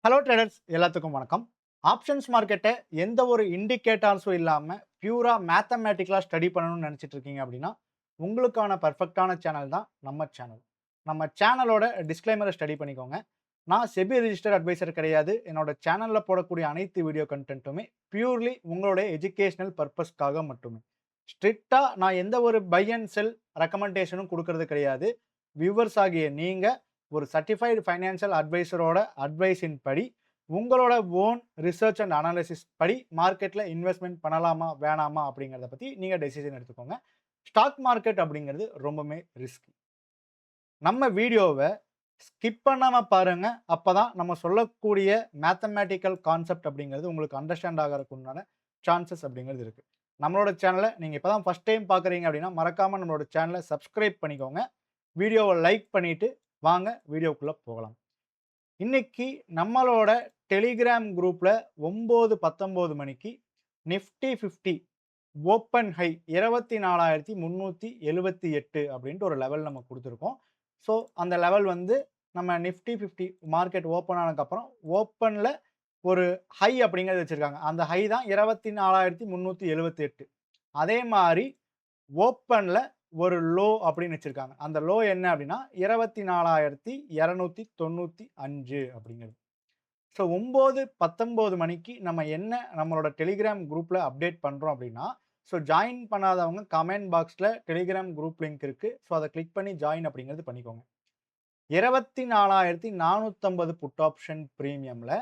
Hello traders எல்லாத்துக்கும் வணக்கம். Options மார்க்கெட்டை எந்த ஒரு இண்டிகேட்டர்ஸும் இல்லாம பியூரா மேத்தமேட்டிக்கலா ஸ்டடி பண்ணணும்னு நினைச்சிட்டு இருக்கீங்க அப்படின்னா, உங்களுக்கான பெர்ஃபெக்ட்டான சேனல் தான் நம்ம சேனல். நம்ம சேனலோட டிஸ்க்ளைமரை ஸ்டடி பண்ணிக்கோங்க. நான் செபி ரிஜிஸ்டர்ட் அட்வைசர் கிடையாது. என்னோட சேனல்ல போடக்கூடிய அனைத்து வீடியோ கன்டென்ட்டுமே பியூர்லி உங்களுடைய எஜுகேஷனல் பர்ப்பஸ்க்காக மட்டுமே. ஸ்ட்ரிக்ட்டா நான் எந்த ஒரு பை அண்ட் செல் ரெக்கமெண்டேஷனும் குடுக்கறது கிடையாது. வியூவர்ஸ் ஆகிய நீங்க ஒரு சர்டிஃபைடு ஃபைனான்சியல் அட்வைசரோட அட்வைஸின் படி, உங்களோட ஓன் ரிசர்ச் அண்ட் அனாலிசிஸ் படி மார்க்கெட்ல இன்வெஸ்ட்மென்ட் பண்ணலாமா? வேணாமா? அப்படிங்கிறத பத்தி நீங்க டெசிஷன் எடுத்துக்கோங்க. ஸ்டாக் மார்க்கெட் அப்படிங்கிறது ரொம்பவுமே ரிஸ்கி. நம்ம வீடியோவ ஸ்கிப் பண்ணாம பாருங்க. அப்பதான் நம்ம சொல்லக்கூடிய மேத்தமேட்டிக்கல் கான்செப்ட் அப்படிங்கிறது உங்களுக்கு அண்டர்ஸ்டாண்ட் ஆகறதுக்கு உண்டான சான்சஸ் அப்படிங்கிறது இருக்கு. நம்மளோட சேனல நீங்க இப்ப தான் ஃபர்ஸ்ட் டைம் பார்க்குறீங்க அப்படின்னா, மறக்காம நம்மளோட சேனல சப்ஸ்கிரைப் பண்ணிக்கோங்க. வீடியோவ லைக் பண்ணிட்டு வாங்க வீடியோக்குள்ள போகலாம். இன்னைக்கு நம்மளோட டெலிகிராம் குரூப்ல 9:19 மணிக்கு நிஃப்டி 50 ஓப்பன் ஹை 24,378 அப்படின்ட்டு ஒரு லெவல் நம்ம குடுத்துருக்கோம். ஸோ அந்த லெவல் வந்து நம்ம நிஃப்டி 50 மார்க்கெட் ஓப்பன் ஆனதுக்கப்புறம் ஓப்பன்ல ஒரு ஹை அப்படிங்கிறது வச்சிருக்காங்க. அந்த ஹை தான் 24,378. அதே மாரி ஓப்பன்ல ஒரு லோ அப்படின்னு வச்சிருக்காங்க. அந்த லோ என்ன அப்படின்னா 24,295 அப்படிங்கிறது. ஸோ 9:19 மணிக்கு நம்ம என்ன நம்மளோட டெலிகிராம் குரூப்ல அப்டேட் பண்றோம் அப்படின்னா, ஸோ ஜாயின் பண்ணாதவங்க கமெண்ட் பாக்ஸ்ல டெலிகிராம் குரூப் லிங்க் இருக்கு. ஸோ அத கிளிக் பண்ணி ஜாயின் அப்படிங்கிறது பண்ணிக்கோங்க. 24,450 புட் ஆப்ஷன் பிரீமியம்ல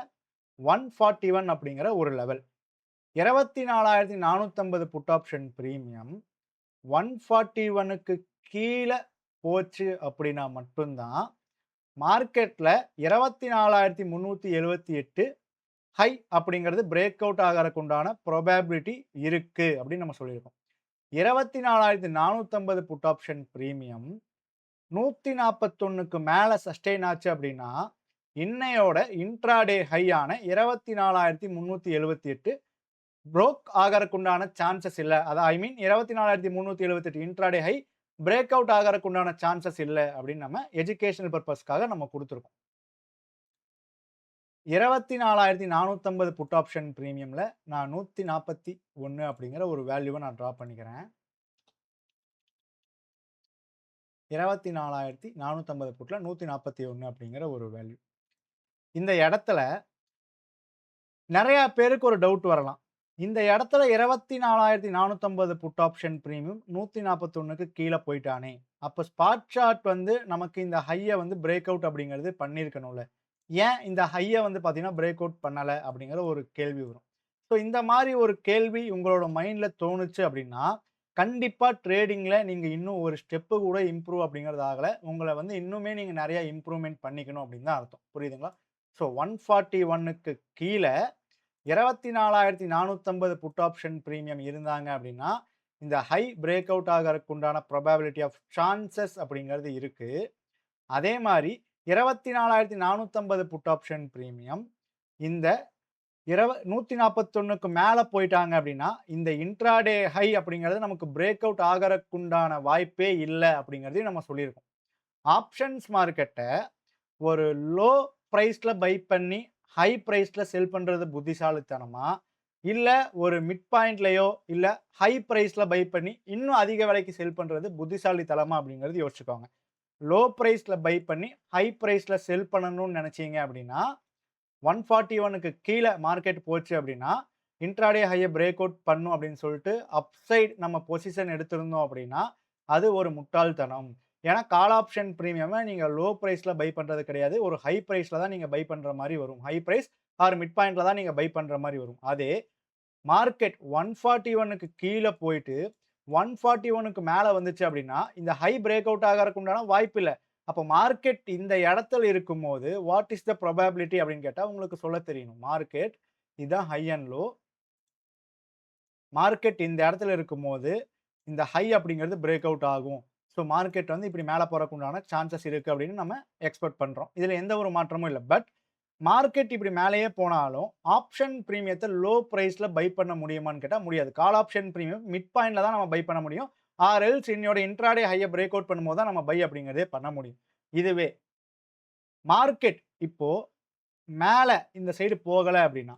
141 அப்படிங்கிற ஒரு லெவல். 24,450 புட் ஆப்ஷன் பிரீமியம் 141க்கு கீழ போச்சு அப்படின்னா மட்டும் தான், மார்க்கெட்ல 24,378 ஹை அப்படிங்கிறது பிரேக் அவுட் ஆகறக்கு உண்டான ப்ராபபிலிட்டி இருக்கு அப்படின்னு நம்ம சொல்லியிருக்கோம். 24,450 புட் ஆப்ஷன் பிரீமியம் 141க்கு மேல சஸ்டெயின் ஆச்சு அப்படின்னா, இன்னையோட இன்ட்ராடே ஹை ஆன 24,378 ப்ரோக் ஆகறக்கு உண்டான சான்சஸ் இல்ல. ஐ மீன் 24,378 இன்ட்ராடே ஹை பிரேக் அவுட் ஆகறக்கு உண்டான சான்சஸ் இல்ல அப்படின்னு நம்ம எஜுகேஷனல் பர்ப்பஸ்க்காக நம்ம குடுத்துருக்கோம். 24,450 புட் ஆப்ஷன் பிரீமியம்ல நான் 141 அப்படிங்கிற ஒரு வேல்யூவ நான் டிரா பண்ணிக்கிறேன். 24,450 புட்ல 141 அப்படிங்கிற ஒரு வேல்யூ. இந்த இடத்துல நெறைய பேருக்கு ஒரு டவுட் வரலாம். இந்த இடத்துல 24,450 புட் ஆப்ஷன் பிரீமியம் 141க்கு கீழ போய்ட்டானே! அப்ப ஸ்பாட் சார்ட் வந்து நமக்கு இந்த ஹைய வந்து பிரேக் அவுட் அப்படிங்கிறது பண்ணியிருக்கணும்ல. ஏன் இந்த ஹைய வந்து பார்த்தீங்கன்னா, பிரேக் அவுட் பண்ணல அப்படிங்கிற ஒரு கேள்வி வரும். ஸோ இந்த மாரி ஒரு கேள்வி உங்களோட மைண்ட்ல தோணுச்சு அப்படின்னா, கண்டிப்பா ட்ரேடிங்ல நீங்க இன்னும் ஒரு ஸ்டெப் கூட இம்ப்ரூவ் அப்படிங்கிறது ஆகல. உங்கள வந்து இன்னுமே நீங்க நெறைய இம்ப்ரூவ்மென்ட் பண்ணிக்கணும் அப்படின்னு தான் அர்த்தம். புரியுதுங்களா? ஸோ 141க்கு கீழ 24,450 புட் ஆப்ஷன் பிரீமியம் இருந்தாங்க அப்படின்னா, இந்த ஹை பிரேக் அவுட் ஆகறக்கு உண்டான ப்ராபபிலிட்டி ஆஃப் சான்சஸ் அப்படிங்கிறது இருக்கு. அதே மாரி 24,450 புட் ஆப்ஷன் பிரீமியம் இந்த 141க்கு மேல போயிட்டாங்க அப்படின்னா, இந்த இன்ட்ராடே ஹை அப்படிங்கிறது நமக்கு பிரேக் அவுட் ஆகறக்குண்டான வாய்ப்பே இல்ல அப்படிங்கிறதையும் நம்ம சொல்லியிருக்கோம். ஆப்ஷன்ஸ் மார்க்கெட்ட ஒரு லோ பிரைஸ்ல பை பண்ணி, ஹை பிரைஸ்ல செல் பண்றது புத்திசாலித்தனமா? இல்ல ஒரு மிட் பாயிண்ட்லயோ, இல்ல ஹை பிரைஸ்ல பை பண்ணி இன்னும் அதிக விலைக்கு செல் பண்றது புத்திசாலித்தனமா அப்படிங்கிறது யோசிச்சுக்கோங்க. லோ பிரைஸ்ல பை பண்ணி, ஹை பிரைஸ்ல செல் பண்ணணும்னு நெனச்சீங்க அப்படின்னா, 141க்கு கீழ மார்க்கெட் போச்சு அப்படின்னா, இன்ட்ராடே ஹைய பிரேக் அவுட் பண்ணும் அப்படின்னு சொல்லிட்டு, அப்சைட் நம்ம பொசிஷன் எடுத்திருந்தோம் அப்படின்னா, அது ஒரு முட்டாள்தனம். ஏன்னா, கால் ஆப்ஷன் பிரீமியம நீங்க லோ பிரைஸ்ல பை பண்றது கிடையாது. ஒரு ஹை பிரைஸ்ல தான் நீங்க பை பண்ற மாரி வரும். ஹை பிரைஸ் ஆர் மிட் பாயிண்ட்ல தான் நீங்க பை பண்ற மாரி வரும். அதே மார்க்கெட் 141க்கு கீழ போயிட்டு, 141க்கு மேல வந்துச்சு அப்படின்னா, இந்த ஹை பிரேக் அவுட் ஆகறக்கு உண்டான வாய்ப்பு இல்ல. அப்ப மார்க்கெட் இந்த இடத்துல இருக்கும்போது, வாட் இஸ் த ப்ராபபிலிட்டி அப்படின்னு கேட்டா உங்களுக்கு சொல்ல தெரியணும். மார்க்கெட் இதான் ஹை அண்ட் லோ. மார்க்கெட் இந்த இடத்துல இருக்கும்போது, இந்த ஹை அப்படிங்கிறது பிரேக் அவுட் ஆகும். ஸோ மார்க்கெட் வந்து இப்படி மேல போறக்கு உண்டான சான்சஸ் இருக்கு அப்படின்னு நம்ம எக்ஸ்பெக்ட் பண்றோம். இதுல எந்த ஒரு மாற்றமும் இல்ல. பட் மார்க்கெட் இப்படி மேலேயே போனாலும், ஆப்ஷன் பிரீமியத்த லோ பிரைஸ்ல பை பண்ண முடியுமான்னு கேட்டா முடியாது. கால் ஆப்ஷன் பிரீமியம் மிட் பாயிண்ட்ல தான் நம்ம பை பண்ண முடியும். ஆர் எல்ஸ் இன்னையோட இன்ட்ராடே ஹைய பிரேக் அவுட் பண்ணும்போது தான் நம்ம பை அப்படிங்கிறதே பண்ண முடியும். இதுவே மார்க்கெட் இப்போ மேல இந்த சைடு போகல அப்படின்னா,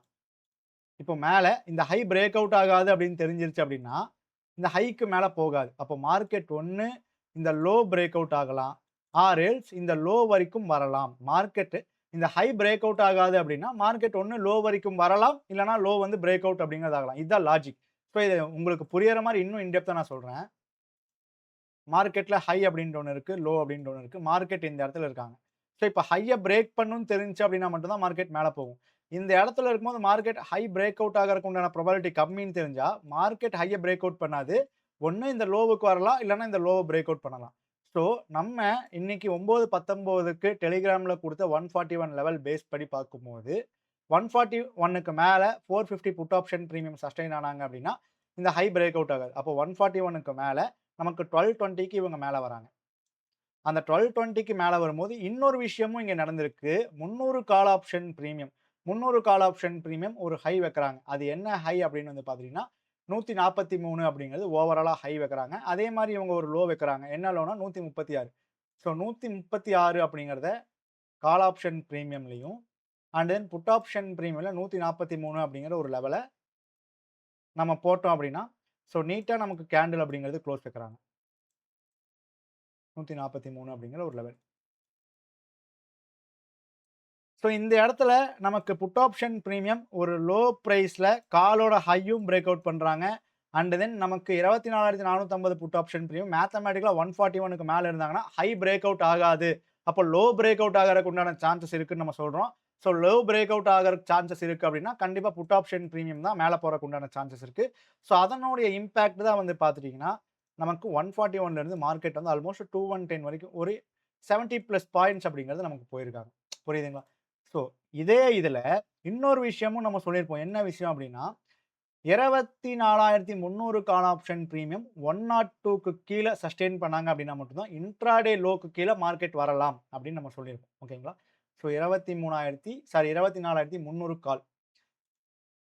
இப்போ மேல இந்த ஹை பிரேக் அவுட் ஆகாது அப்படின்னு தெரிஞ்சிருச்சு அப்படின்னா, இந்த ஹைக்கு மேல போகாது. அப்போ மார்க்கெட் ஒண்ணு இந்த லோ பிரேக் அவுட் ஆகலாம். ஆர் எல்ஸ் இந்த லோ வரைக்கும் வரலாம். மார்க்கெட் இந்த ஹை பிரேக் அவுட் ஆகாது அப்படின்னா, மார்க்கெட் ஒண்ணு லோ வரைக்கும் வரலாம். இல்லன்னா லோ வந்து பிரேக் அவுட் அப்படிங்கிறது ஆகலாம். இதுதான் லாஜிக். ஸோ இது உங்களுக்கு புரியிற மாரி இன்னும் இன் டெப்த்தா நான் சொல்றேன். மார்க்கெட்ல ஹை அப்படின்ற ஒண்ணு இருக்கு. லோ அப்படின்ற ஒண்ணு இருக்கு. மார்க்கெட் இந்த இடத்துல இருக்காங்க. ஸோ இப்ப ஹைய பிரேக் பண்ணும்னு தெரிஞ்சுச்சு அப்படின்னா மட்டும் தான் மார்க்கெட் மேல போகும். இந்த இடத்துல இருக்கும்போது மார்க்கெட் ஹை பிரேக் அவுட் ஆகறதுக்கு உண்டான ப்ராபபிலிட்டி கம்மின்னு தெரிஞ்சா, மார்க்கெட் ஹைய பிரேக் அவுட் பண்ணாது. ஒண்ணு இந்த லோவுக்கு வரலாம். இல்லன்னா இந்த லோவ பிரேக் அவுட் பண்ணலாம். ஸோ நம்ம இன்னைக்கு 9:19க்கு டெலிகிராம்ல குடுத்த 141 லெவல் பேஸ் படி பார்க்கும்போது, 141க்கு மேல 450 புட் ஆப்ஷன் பிரீமியம் சஸ்டெயின் ஆனாங்க அப்படின்னா, இந்த ஹை பிரேக் அவுட் ஆகாது. அப்போ 141க்கு மேல நமக்கு 1220க்கு இவங்க மேல வராங்க. அந்த 1220க்கு மேல வரும்போது இன்னொரு விஷயமும் இங்க நடந்திருக்கு. 300 கால் ஆப்ஷன் பிரீமியம் 300 கால் ஆப்ஷன் பிரீமியம் ஒரு ஹை வைக்கிறாங்க. அது என்ன ஹை அப்படின்னு வந்து பார்த்தீங்கன்னா, 143 அப்படிங்கிறது ஓவராலா ஹை வைக்கிறாங்க. அதே மாரி இவங்க ஒரு லோ வைக்கிறாங்க. என்ன லோனா 136. ஸோ 136 அப்படிங்கிறத கால் ஆப்ஷன் பிரீமியம்லயும் அண்ட் தென் புட் ஆப்ஷன் பிரீமியம்ல 143 அப்படிங்கிற ஒரு லெவல நம்ம போட்டோம் அப்படின்னா, ஸோ நீட்டா நமக்கு கேண்டில் அப்படிங்கிறது குளோஸ் வைக்கிறாங்க. 143 அப்படிங்கிற ஒரு லெவல். ஸோ இந்த இடத்துல நமக்கு புட் ஆப்ஷன் பிரீமியம் ஒரு லோ பிரைஸ்ல காலோட ஹையும் பிரேக் அவுட் பண்றாங்க. அண்ட் தென் நமக்கு 24,450 புட் ஆப்ஷன் பிரீமியம் மேத்தமேட்டிக்கலா 141க்கு மேல இருந்தாங்கன்னா, ஹை பிரேக் அவுட் ஆகாது. அப்போ லோ பிரேக் அவுட் ஆகறதுக்கு உண்டான சான்சஸ் இருக்குன்னு நம்ம சொல்றோம். ஸோ லோ பிரேக் அவுட் ஆகறதுக்கு சான்சஸ் இருக்கு அப்படின்னா, கண்டிப்பா புட் ஆப்ஷன் பிரீமியம் தான் மேல போறதுக்கு உண்டான சான்சஸ் இருக்கு. ஸோ அதனுடைய இம்பாக்ட் தான் வந்து பார்த்துட்டீங்கன்னா, நமக்கு 141ல இருந்து மார்க்கெட் வந்து ஆல்மோஸ்ட் 2110 வரைக்கும் ஒரு 70+ பாயிண்ட்ஸ் அப்படிங்கிறது நமக்கு போயிருக்காங்க. புரியுதுங்களா? ஸோ, இதே இதுல இன்னொரு விஷயமும் நம்ம சொல்லியிருப்போம். என்ன விஷயம் அப்டின்னா, 24,300 கால் ஆப்ஷன் பிரீமியம் 102க்கு கீழ சஸ்டெயின் பண்ணாங்க அப்டின்னா மட்டும் தான் இன்ட்ராடே லோக்கு கீழ மார்க்கெட் வரலாம் அப்டின்னு நம்ம சொல்லியிருப்போம். ஓகேங்களா? ஸோ 24,300 கால்.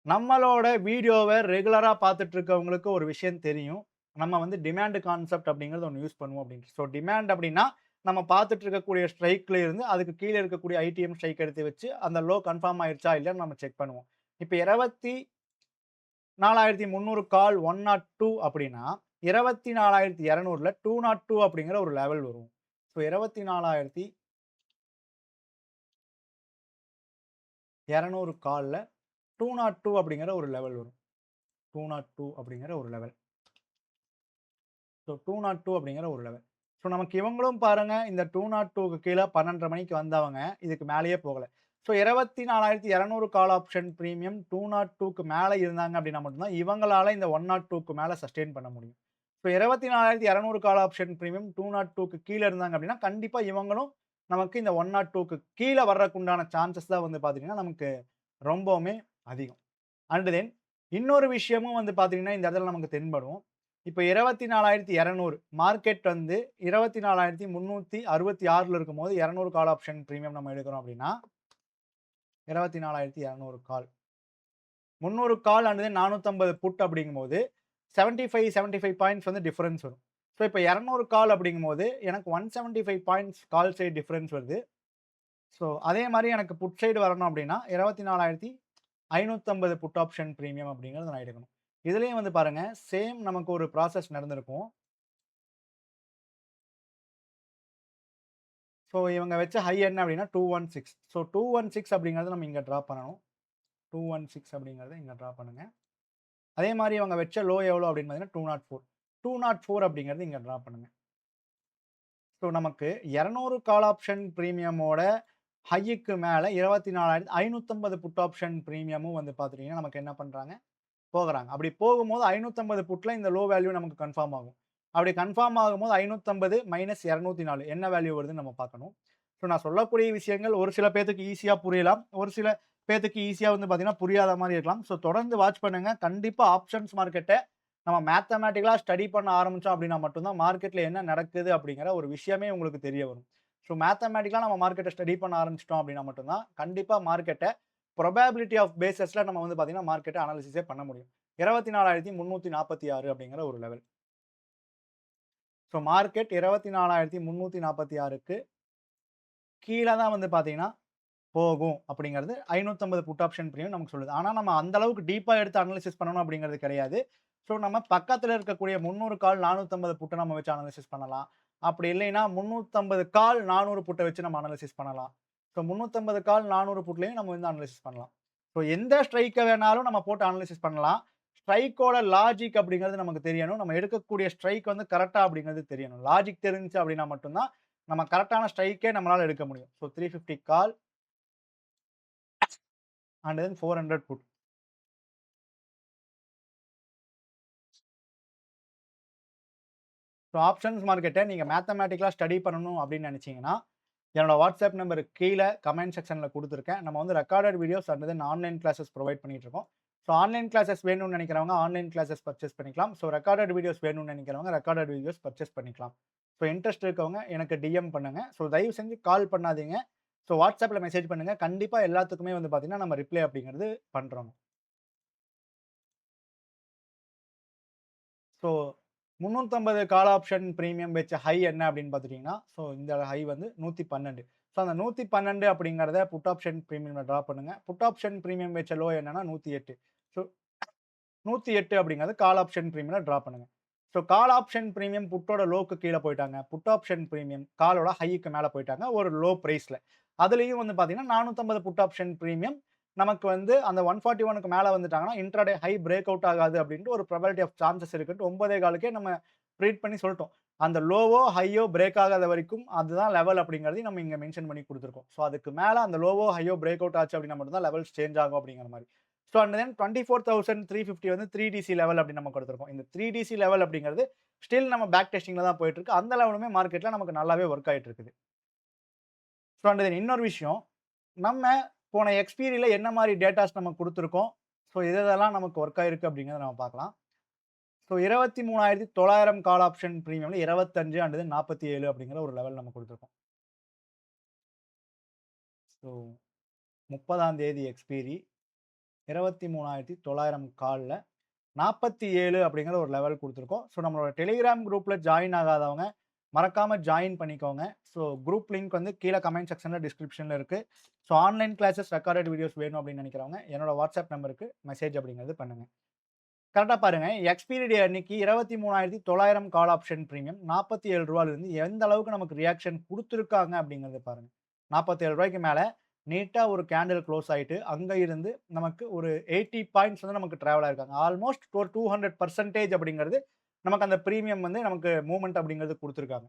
நம்மளோட வீடியோவ ரெகுலரா பார்த்துட்டு இருக்கவங்களுக்கு ஒரு விஷயம் தெரியும். நம்ம வந்து டிமாண்ட் கான்செப்ட் அப்டிங்கிறது ஒண்ணு யூஸ் பண்ணுவோம் அப்டின்ட்டு. ஸோ டிமாண்ட் அப்டின்னா, நம்ம பார்த்துட்டு இருக்கக்கூடிய ஸ்ட்ரைக்ல இருந்து அதுக்கு கீழ இருக்கக்கூடிய ஐடிஎம் ஸ்ட்ரைக் எடுத்து வச்சு, அந்த லோ கன்ஃபார்ம் ஆயிருச்சா இல்லையான்னு நம்ம செக் பண்ணுவோம். இப்ப 24,300 கால் 102 அப்படின்னா, 24,200ல 202 அப்படிங்கிற ஒரு லெவல் வரும். ஸோ 24,200 கால்ல 202 அப்படிங்கிற ஒரு லெவல் வரும். 202 அப்படிங்கிற ஒரு லெவல். ஸோ 202 அப்படிங்கிற ஒரு லெவல். ஸோ நமக்கு இவங்களும் பாருங்க இந்த 202க்கு கீழ 12:30 மணிக்கு வந்தவங்க, இதுக்கு மேலேயே போகல. ஸோ 24,200 கால் ஆப்ஷன் பிரீமியம் 202க்கு மேல இருந்தாங்க அப்படின்னா மட்டும் தான் இவங்களால இந்த 102க்கு மேல சஸ்டெயின் பண்ண முடியும். ஸோ 24,200 கால் ஆப்ஷன் பிரீமியம் 202க்கு கீழ இருந்தாங்க அப்படின்னா, கண்டிப்பா இவங்களும் நமக்கு இந்த 102க்கு கீழ வர்றதுக்கு உண்டான சான்சஸ் தான் வந்து பார்த்தீங்கன்னா, நமக்கு ரொம்பவுமே அதிகம். அண்ட் தென் இன்னொரு விஷயமும் வந்து பார்த்தீங்கன்னா, இந்த இடத்துல நமக்கு தென்படும். இப்ப 24,200 மார்க்கெட் வந்து 24,366ல இருக்கும்போது 200 கால் ஆப்ஷன் பிரீமியம் நம்ம எடுக்கிறோம் அப்படின்னா, 24,200 கால். 300 கால் அண்ட் தென் 450 புட் அப்படிங்கும்போது 75 பாயிண்ட்ஸ் வந்து டிஃபரன்ஸ் வரும். ஸோ இப்ப 200 கால் அப்படிங்கும்போது எனக்கு 175 பாயிண்ட்ஸ் கால் சைடு டிஃபரன்ஸ் வருது. ஸோ அதே மாரி எனக்கு புட் சைடு வரணும் அப்படின்னா 24,550 புட் ஆப்ஷன் பிரீமியம் அப்படிங்கிறத நான் எடுக்கணும். இதுலயும் வந்து பாருங்க, சேம் நமக்கு ஒரு ப்ராசஸ் நடந்திருக்கும். ஸோ இவங்க வச்ச ஹை என்ன அப்படின்னா 216. ஸோ 216 அப்படிங்கிறத நம்ம இங்க டிரா பண்ணணும். 216 அப்படிங்கிறத இங்க டிரா பண்ணுங்க. அதே மாரி இவங்க வச்ச லோ எவ்வளோ அப்படின்னு பார்த்தீங்கன்னா 204. 204 அப்படிங்கிறது இங்க டிரா பண்ணுங்க. ஸோ நமக்கு 200 கால் ஆப்ஷன் பிரீமியமோட ஹைக்கு மேல 24,550 புட் ஆப்ஷன் பிரீமியமும் வந்து பார்த்துட்டீங்கன்னா, நமக்கு என்ன பண்றாங்க? போகுறாங்க. அப்படி போகும்போது 550 புட்ல இந்த லோ வேல்யூ நமக்கு கன்ஃபார்ம் ஆகும். அப்படி கன்ஃபார்ம் ஆகும்போது 550 மைனஸ் 204 என்ன வேல்யூ வருதுன்னு நம்ம பார்க்கணும். ஸோ நான் சொல்லக்கூடிய விஷயங்கள் ஒரு சில பேத்துக்கு ஈஸியா புரியலாம். ஒரு சில பேத்துக்கு ஈஸியா வந்து பார்த்தீங்கன்னா, புரியாத மாரி இருக்கலாம். ஸோ தொடர்ந்து வாட்ச் பண்ணுங்க. கண்டிப்பா ஆப்ஷன்ஸ் மார்க்கெட்ட நம்ம மேத்தமேட்டிக்கலா ஸ்டடி பண்ண ஆரம்பிச்சோம் அப்படின்னா மட்டும் தான் மார்க்கெட்ல என்ன நடக்குது அப்படிங்கிற ஒரு விஷயமே உங்களுக்கு தெரிய வரும். ஸோ மேத்தமேட்டிக்கலா நம்ம மார்க்கெட்ட ஸ்டடி பண்ண ஆரம்பிச்சுட்டோம் அப்படின்னா மட்டும் தான் கண்டிப்பா மார்க்கெட்ட ப்ராபபிலிட்டி ஆஃப் பேசிஸ்ல நம்ம வந்து பார்த்தீங்கன்னா, மார்க்கெட்ட அனாலிசிஸே பண்ண முடியும். 24,346 அப்படிங்கிற ஒரு லெவல். ஸோ மார்க்கெட் 24,346க்கு கீழ தான் வந்து பார்த்தீங்கன்னா, போகும் அப்படிங்கிறது 550 புட் ஆப்ஷன் பிரீமியம் நமக்கு சொல்லுது. ஆனா நம்ம அந்த அளவுக்கு டீப்பா எடுத்து அனலைசிஸ் பண்ணணும் அப்படிங்கிறது கிடையாது. ஸோ நம்ம பக்கத்துல இருக்கக்கூடிய 300 கால் 450 புட்ட நம்ம வச்சு அனலைசிஸ் பண்ணலாம். அப்படி இல்லைன்னா 350 கால் 400 புட்ட வச்சு நம்ம அனலைசிஸ் பண்ணலாம். ஸோ 350 கால் 400 புட்லயும் நம்ம வந்து அனலைசிஸ் பண்ணலாம். ஸோ எந்த ஸ்ட்ரைக்க வேணாலும் நம்ம போட்டு அனலைசிஸ் பண்ணலாம். ஸ்ட்ரைக்கோட லாஜிக் அப்படிங்கிறது நமக்கு தெரியணும். நம்ம எடுக்கக்கூடிய ஸ்ட்ரைக் வந்து கரெக்ட்டா அப்படிங்கிறது தெரியணும். லாஜிக் தெரிஞ்சுச்சு அப்படின்னா மட்டும் தான் நம்ம கரெக்ட்டான ஸ்ட்ரைக்கே நம்மளால எடுக்க முடியும். So 350 call and then 400 put. So options மார்க்கெட்ட நீங்க மேத்தமேட்டிக்கலா ஸ்டடி பண்ணணும் அப்படின்னு நினைச்சீங்கன்னா, என்னோட வாட்ஸ்அப் நம்பர் கீழ கமெண்ட் செக்ஷன்ல குடுத்துருக்கேன். நம்ம வந்து recorded videos and then online classes provide பண்ணிட்டு இருக்கோம். ஸோ ஆன்லைன் கிளாஸஸ் வேணும்னு நினைக்கிறவங்க ஆன்லைன் கிளாஸஸ் பர்ச்சேஸ் பண்ணிக்கலாம். ஸோ ரெக்கார்டட் வீடியோஸ் வேணும்னு நினைக்கிறவங்க ரெக்கார்டட் வீடியோஸ் பர்ச்சேஸ் பண்ணிக்கலாம். ஸோ இன்ட்ரெஸ்ட் இருக்கவங்க எனக்கு டிஎம் பண்ணுங்க. ஸோ தயவு செஞ்சு கால் பண்ணாதீங்க. ஸோ வாட்ஸ்அப்ல மெசேஜ் பண்ணுங்க. கண்டிப்பா எல்லாத்துக்குமே வந்து பார்த்தீங்கன்னா, நம்ம ரிப்ளை அப்படிங்கிறது பண்றோம். ஸோ 350 கால் ஆப்ஷன் பிரீமியம் வச்ச ஹை என்ன அப்படின்னு பார்த்துட்டீங்கன்னா, ஸோ இந்த ஹை வந்து 112. ஸோ அந்த 112 அப்படிங்கிறத புட் ஆப்ஷன் பிரீமியம்ல டிரா பண்ணுங்க. புட் ஆப்ஷன் பிரீமியம் வச்ச லோ என்னன்னா 108. ஸோ 108 அப்படிங்கிறது கால் ஆப்ஷன் பிரீமியம்ல டிரா பண்ணுங்க. ஸோ கால் ஆப்ஷன் பிரீமியம் புட்டோட லோக்கு கீழ போயிட்டாங்க. புட் ஆப்ஷன் பிரீமியம் காலோட ஹைக்கு மேல போயிட்டாங்க. ஒரு லோ பிரைஸ்ல. அதுலயும் வந்து பார்த்தீங்கன்னா, 450 புட் ஆப்ஷன் பிரீமியம் நமக்கு வந்து அந்த 141க்கு மேல வந்துட்டாங்கன்னா, இன்ட்ராடே ஹை பிரேக் அவுட் ஆகாது அப்படின்ட்டு ஒரு ப்ராபபிலிட்டி ஆஃப் சான்சஸ் இருக்குன்ட்டு 9.15க்கே நம்ம ப்ரீட் பண்ணி சொல்ட்டோம். அந்த லோவோ, ஹையோ பிரேக் ஆகாத வரைக்கும் அதுதான் லெவல் அப்படிங்கிறதையும் நம்ம இங்க மென்ஷன் பண்ணி குடுத்துருக்கோம். ஸோ அதுக்கு மேல அந்த லோவோ, ஹையோ பிரேக் அவுட் ஆச்சு அப்படின்னா மட்டும் தான் லெவல்ஸ் சேஞ்ச் ஆகும் அப்படிங்கிற மாரி. ஸோ அண்ட் தென் 24,350 வந்து 3DC லெவல் அப்படின்னு நம்ம குடுத்துருக்கோம். இந்த 3DC லெவல் அப்படிங்கிறது ஸ்டில் நம்ம பேக் டெஸ்டிங்ல தான் போயிட்டு இருக்கு. அந்த லெவலுமே மார்க்கெட்ல நமக்கு நல்லாவே வொர்க் ஆயிட்டு இருக்குது. ஸோ அண்ட் தென் இன்னொரு விஷயம், நம்ம போன எக்ஸ்பீரியில என்ன மாரி டேட்டாஸ் நம்ம குடுத்துருக்கோம். ஸோ எதெல்லாம் நமக்கு வொர்க் ஆயிருக்கு அப்படிங்கிறத நம்ம பார்க்கலாம். ஸோ 23,900 கால் ஆப்ஷன் பிரீமியம்ல 25 அண்ட் தென் 47 அப்படிங்கிற ஒரு லெவல் நம்ம குடுத்துருக்கோம். ஸோ 30ஆம் தேதி எக்ஸ்பீரி 23,900 கால்ல 47 அப்படிங்கிற ஒரு லெவல் குடுத்துருக்கோம். ஸோ நம்மளோட டெலிகிராம் குரூப்ல ஜாயின் ஆகாதவங்க மறக்காம ஜாயின் பண்ணிக்கோங்க. ஸோ குரூப் லிங்க் வந்து கீழ கமெண்ட் செக்ஷன்ல டிஸ்கிரிப்ஷன்ல இருக்கு. So online classes recorded videos வேணும் அப்படின்னு நினைக்கிறவங்க என்னோட வாட்ஸ்அப் நம்பருக்கு மெசேஜ் அப்படிங்கிறது பண்ணுங்க. கரெக்ட்டா பாருங்க. எக்ஸ்பீரி டே அன்னைக்கு 23,900 கால் ஆப்ஷன் பிரீமியம் ரூ. 47லிருந்து எந்த அளவுக்கு நமக்கு ரியாக்ஷன் குடுத்துருக்காங்க அப்படிங்கிறத பாருங்க. ரூ. 47க்கு மேல நீட்டா ஒரு கேண்டில் குளோஸ் ஆயிட்டு, அங்க இருந்து நமக்கு ஒரு 80 பாயிண்ட்ஸ் வந்து நமக்கு டிராவல் ஆயிருக்காங்க. ஆல்மோஸ்ட் ஒரு 200% அப்படிங்கிறது நமக்கு அந்த பிரீமியம் வந்து நமக்கு மூவ்மெண்ட் அப்படிங்கிறது குடுத்துருக்காங்க.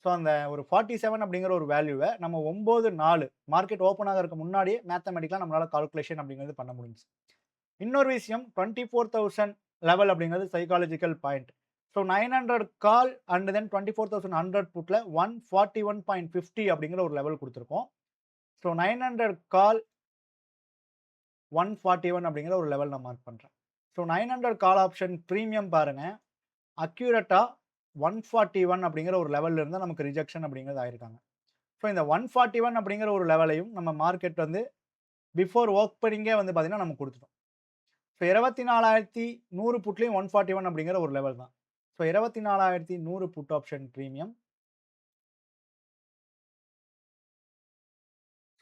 ஸோ அந்த ஒரு 47 அப்படிங்கிற ஒரு வேல்யூவ நம்ம 9:04 மார்க்கெட் ஓப்பன் ஆகறதுக்கு முன்னாடியே மேத்தமேட்டிக்கலா நம்மளால கால்குலேஷன் அப்படிங்கிறது பண்ண முடிஞ்சுச்சு. இன்னொரு விஷயம் 24,000 லெவல் அப்படிங்கிறது psychological point. So 900 call and then 24,100 புட்ல 141.50 அப்படிங்கிற ஒரு லெவல் குடுத்துருக்கோம். ஸோ 900 கால் 141 அப்படிங்கிற ஒரு லெவல் நான் மார்க் பண்றேன். ஸோ 900 கால் ஆப்ஷன் பிரீமியம் பாருங்க, அக்யூரேட்டா 141 அப்படிங்கிற ஒரு லெவல்ல இருந்து நமக்கு ரிஜெக்ஷன் அப்படிங்கிறது ஆயிருக்காங்க. ஸோ இந்த 141 அப்படிங்கிற ஒரு லெவலையும் நம்ம மார்க்கெட் வந்து பிஃபோர் ஓப்பனிங்கே வந்து பார்த்தீங்கன்னா நம்ம குடுத்துட்டோம். ஸோ 24,100 புட்லயும் 141 அப்படிங்கிற ஒரு லெவல் தான். So 24,100 put option premium.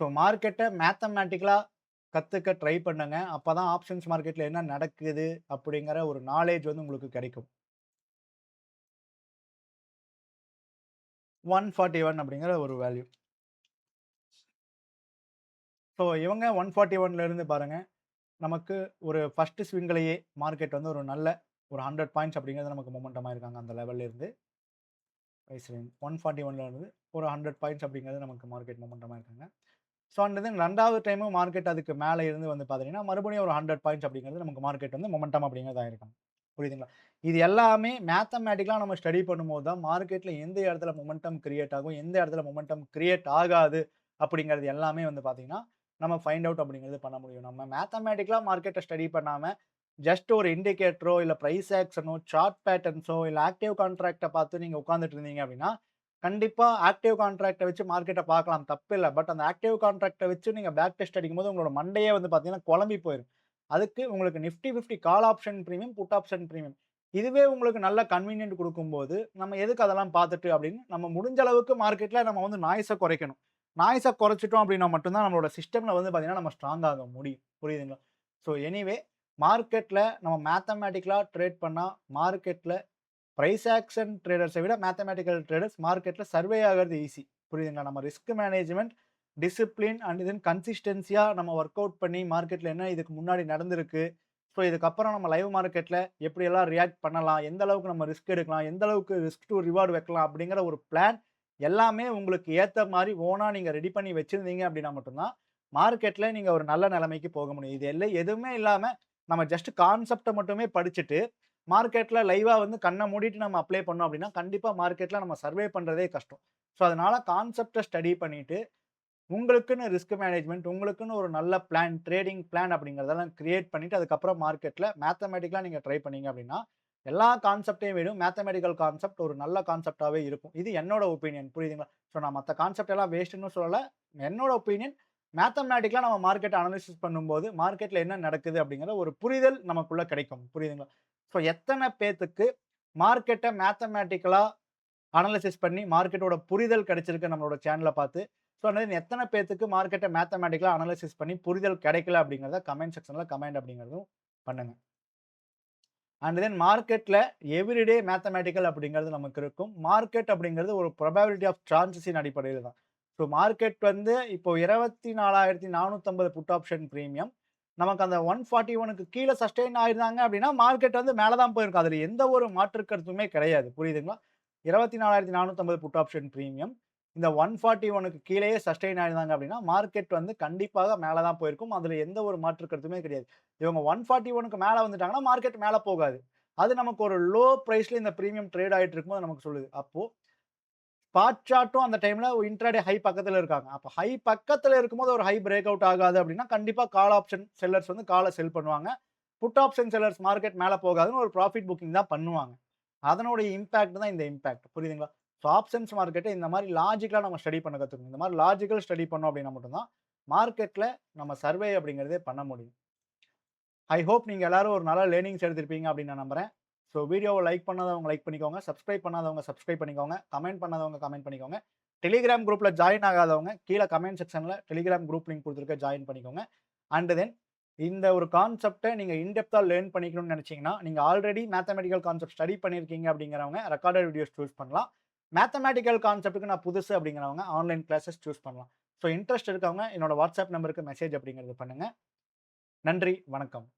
So மார்க்கெட்ட மேத்தமேட்டிக்கலா கத்துக்க ட்ரை பண்ணுங்க. அப்பதான் ஆப்ஷன்ஸ் மார்க்கெட்ல என்ன நடக்குது அப்படிங்கிற ஒரு நாலேட்ஜ் வந்து உங்களுக்கு கிடைக்கும். 141 அப்படிங்கிற ஒரு வேல்யூ. ஸோ இவங்க 141ல இருந்து பாருங்க, நமக்கு ஒரு ஃபர்ஸ்ட் ஸ்விங்லயே மார்க்கெட் வந்து ஒரு நல்ல ஒரு 100 பாயிண்ட்ஸ் அப்படிங்கிறது நமக்கு மொமெண்டம் ஆயிருக்காங்க அந்த லெவல்ல இருந்து. பிரைஸ் ரேஞ்ச் 141ல இருந்து ஒரு 100 பாயிண்ட்ஸ் அப்படிங்கிறது நமக்கு மார்க்கெட் மொமெண்டம் ஆயிருக்காங்க. ஸோ அண்ட் தென் 2வது டைமும் மார்க்கெட் அதுக்கு மேல இருந்து வந்து பார்த்தீங்கன்னா, மறுபடியும் ஒரு 100 பாயிண்ட்ஸ் அப்படிங்கிறது நமக்கு மார்க்கெட் வந்து மொமெண்டம் அப்படிங்கிறது ஆயிருக்காங்க. புரியுதுங்களா? இது எல்லாமே மேத்தமேட்டிக்கலா நம்ம ஸ்டடி பண்ணும்போது தான் மார்க்கெட்ல எந்த இடத்துல மொமெண்டம் கிரியேட் ஆகும், எந்த இடத்துல மொமெண்டம் கிரியேட் ஆகாது அப்படிங்கிறது எல்லாமே வந்து பார்த்தீங்கன்னா, நம்ம ஃபைண்ட் அவுட் அப்படிங்கிறது பண்ண முடியும். நம்ம மேத்தமேட்டிக்கலா மார்க்கெட்ட ஸ்டடி பண்ணாம, ஜஸ்ட் ஒரு இண்டிகேட்டரோ, இல்ல பிரைஸ் ஆக்ஷனோ, சார்ட் பேட்டர்ன்ஸோ, இல்ல ஆக்டிவ் கான்ட்ராக்ட்ட பார்த்து நீங்க உட்கார்ந்துட்டு இருந்தீங்க அப்படின்னா, கண்டிப்பா ஆக்டிவ் கான்ட்ராக்ட்ட வச்சு மார்க்கெட்ட பார்க்கலாம் தப்பில்ல. பட் அந்த ஆக்டிவ் கான்ட்ராக்ட்ட வச்சு நீங்க பேக் டெஸ்ட் அடிக்கும்போது உங்களோட மண்டையே வந்து பார்த்தீங்கன்னா குழம்பி போயிரும். அதுக்கு உங்களுக்கு Nifty 50 call option premium, put option premium. இதுவே உங்களுக்கு நல்ல கன்வீனியன்ட் குடுக்கும்போது, நம்ம எதுக்கு அதெல்லாம் பார்த்துட்டு அப்படின்னு நம்ம முடிஞ்ச அளவுக்கு மார்க்கெட்ல நம்ம வந்து நாய்ஸ குறைக்கணும். நாய்ஸ குறைச்சிட்டோம் அப்படின்னா மட்டும் தான் நம்மளோட சிஸ்டம்ல வந்து பார்த்தீங்கன்னா, நம்ம ஸ்ட்ராங் ஆக முடியும். புரியுதுங்களா? ஸோ எனிவே மார்க்கெட்ல நம்ம மேத்தமேட்டிக்கலா ட்ரேட் பண்ணா, மார்க்கெட்ல பிரைஸ் ஆக்ஷன் ட்ரேடர்ஸை விட மேத்தமேட்டிக்கல் ட்ரேடர்ஸ் மார்க்கெட்ல சர்வே ஆகுறது ஈஸி. புரியுதுங்களா? நம்ம risk management, discipline and then கன்சிஸ்டன்சியா நம்ம வொர்க் அவுட் பண்ணி மார்க்கெட்ல என்ன இதுக்கு முன்னாடி நடந்திருக்கு. ஸோ இதுக்கப்புறம் நம்ம லைவ் மார்க்கெட்ல எப்படியெல்லாம் ரியாக்ட் பண்ணலாம்? எந்த அளவுக்கு நம்ம ரிஸ்க் எடுக்கலாம்? எந்த அளவுக்கு ரிஸ்க் டூ ரிவார்ட் வைக்கலாம்? அப்படிங்கிற ஒரு பிளான் எல்லாமே உங்களுக்கு ஏத்த மாரி ஓனா நீங்க ரெடி பண்ணி வச்சிருந்தீங்க அப்படின்னா மட்டும் தான், மார்க்கெட்ல நீங்க ஒரு நல்ல நிலைமைக்கு போக முடியும். இது எதுவுமே இல்லாம நம்ம ஜஸ்ட் கான்செப்ட்ட மட்டுமே படிச்சுட்டு மார்க்கெட்ல லைவா வந்து கண்ண மூடிட்டு நம்ம அப்ளை பண்ணோம் அப்படின்னா, கண்டிப்பா மார்க்கெட்ல நம்ம சர்வே பண்றதே கஷ்டம். ஸோ அதனால கான்செப்ட்ட ஸ்டடி பண்ணிட்டு, உங்களுக்குன்னு ரிஸ்க் மேனேஜ்மென்ட், உங்களுக்குன்னு ஒரு நல்ல பிளான், ட்ரேடிங் பிளான் அப்படிங்கிறதெல்லாம் கிரியேட் பண்ணிட்டு, அதுக்கப்புறம் மார்க்கெட்ல மேத்தமேட்டிக்கலா நீங்க ட்ரை பண்ணீங்க அப்படின்னா, எல்லா கான்செப்ட்டையும் விட மேத்தமேட்டிக்கல் கான்செப்ட் ஒரு நல்ல கான்செப்ட்டாவே இருக்கும். இது என்னோட ஒப்பீனியன் புரியுதுங்களா? ஸோ நான் மத்த கான்செப்ட் எல்லாம் வேஸ்ட்ன்னு சொல்லல. என்னோட ஒப்பீனியன் மேத்தமேட்டிக்கலா நம்ம மார்க்கெட்ட அனலைசிஸ் பண்ணும்போது, மார்க்கெட்ல என்ன நடக்குது அப்படிங்கிற ஒரு புரிதல் நமக்குள்ள கிடைக்கும். புரியுதுங்களா? ஸோ எத்தன பேத்துக்கு மார்க்கெட்ட மேத்தமேட்டிக்கலா அனலைசிஸ் பண்ணி மார்க்கெட்டோட புரிதல் கிடைச்சிருக்கு நம்மளோட சேனல பார்த்து. ஸோ அதனால எத்தன பேத்துக்கு மார்க்கெட்ட மேத்தமேட்டிக்கலா அனலைசிஸ் பண்ணி புரிதல் கிடைக்கல அப்படிங்கிறத கமெண்ட் செக்ஷன்ல கமெண்ட் அப்படிங்கிறதும் பண்ணுங்க. அண்ட் தென் மார்க்கெட்ல எவ்ரிடே மேத்தமேட்டிக்கல் அப்படிங்கிறது நமக்கு இருக்கும். மார்க்கெட் அப்படிங்கிறது ஒரு ப்ராபபிலிட்டி ஆஃப் சான்ஸஸின் அடிப்படையில தான். ஸோ மார்க்கெட் வந்து இப்போ 24,450 புட் ஆப்ஷன் பிரீமியம். நமக்கு அந்த 141க்கு கீழ சஸ்டெயின் ஆயிருந்தாங்க அப்படின்னா, மார்க்கெட் வந்து மேல தான் போயிருக்கும். அதுல எந்த ஒரு மாற்று கருத்துமே கிடையாது. புரியுதுங்களா? 24,450 புட் ஆப்ஷன் பிரீமியம். இந்த 141க்கு கீழயே சஸ்டெயின் ஆயிருந்தாங்க அப்படின்னா, மார்க்கெட் வந்து கண்டிப்பாக மேல தான் போயிருக்கும். அதுல எந்த ஒரு மாற்று கருத்துமே கிடையாது. இவங்க 141க்கு மேல வந்துட்டாங்கன்னா, மார்க்கெட் மேல போகாது. அது நமக்கு ஒரு லோ பிரைஸ்ல இந்த பிரீமியம் ட்ரேட் ஆயிட்டு இருக்கும்போது நமக்கு சொல்லுது. அப்போ ஸ்பாட் சார்ட்டும் அந்த டைம்ல இன்ட்ராடே ஹை பக்கத்துல இருக்காங்க. அப்ப ஹை பக்கத்துல இருக்கும்போது ஒரு ஹை பிரேக் அவுட் ஆகாது அப்படின்னா, கண்டிப்பா கால் ஆப்ஷன் செல்லர்ஸ் வந்து கால செல் பண்ணுவாங்க. புட் ஆப்ஷன் செல்லர்ஸ் மார்க்கெட் மேல போகாதுன்னு ஒரு ப்ராஃபிட் புக்கிங் தான் பண்ணுவாங்க. அதனுடைய இம்பாக்ட் தான் இந்த இம்பாக்ட். புரியுதுங்களா? ஸோ ஆப்ஷன்ஸ் மார்க்கெட்ட இந்த மாரி லாஜிக்கலா நம்ம ஸ்டடி பண்ண கத்துக்கணும். இந்த மாரி லாஜிக்கல் ஸ்டடி பண்ணோம் அப்படின்னா மட்டும் தான், மார்க்கெட்ல நம்ம சர்வே அப்படிங்கிறதே பண்ண முடியும். ஐ ஹோப் நீங்க எல்லாரும் ஒரு நல்ல லேர்னிங்ஸ் எடுத்திருப்பீங்க அப்படின்னு நான் நம்புறேன். ஸோ வீடியோவ லைக் பண்ணாதவங்க லைக் பண்ணிக்கோங்க. சப்ஸ்கிரைப் பண்ணாதவங்க சப்ஸ்கிரைப் பண்ணிக்கோங்க. கமெண்ட் பண்ணாதவங்க கமெண்ட் பண்ணிக்கோங்க. டெலிகிராம் குரூப்ல ஜாயின் ஆகாதவங்க கீழ கமெண்ட் செக்ஷன்ல டெலிகிராம் குரூப் லிங்க் குடுத்துருக்கேன் ஜாயின் பண்ணிக்கோங்க. அண்ட் தென் இந்த ஒரு கான்செப்ட்ட நீங்க இன் டெப்த்தா லேர்ன் பண்ணிக்கணும்னு நெனச்சீங்கன்னா, நீங்க ஆல்ரெடி மேத்தமேட்டிக்கல் கான்செப்ட் ஸ்டடி பண்ணியிருக்கீங்க அப்படிங்கிறவங்க ரெக்கார்டட் வீடியோஸ் சூஸ் பண்ணலாம். மேத்தமேட்டிக்கல் கான்செப்ட்க்கு நான் புதுசு அப்படிங்கிறவங்க ஆன்லைன் கிளாஸஸ் சூஸ் பண்ணலாம். ஸோ இன்ட்ரெஸ்ட் இருக்கவங்க என்னோட வாட்ஸ்அப் நம்பருக்கு மெசேஜ் அப்படிங்கிறது பண்ணுங்க. நன்றி, வணக்கம்.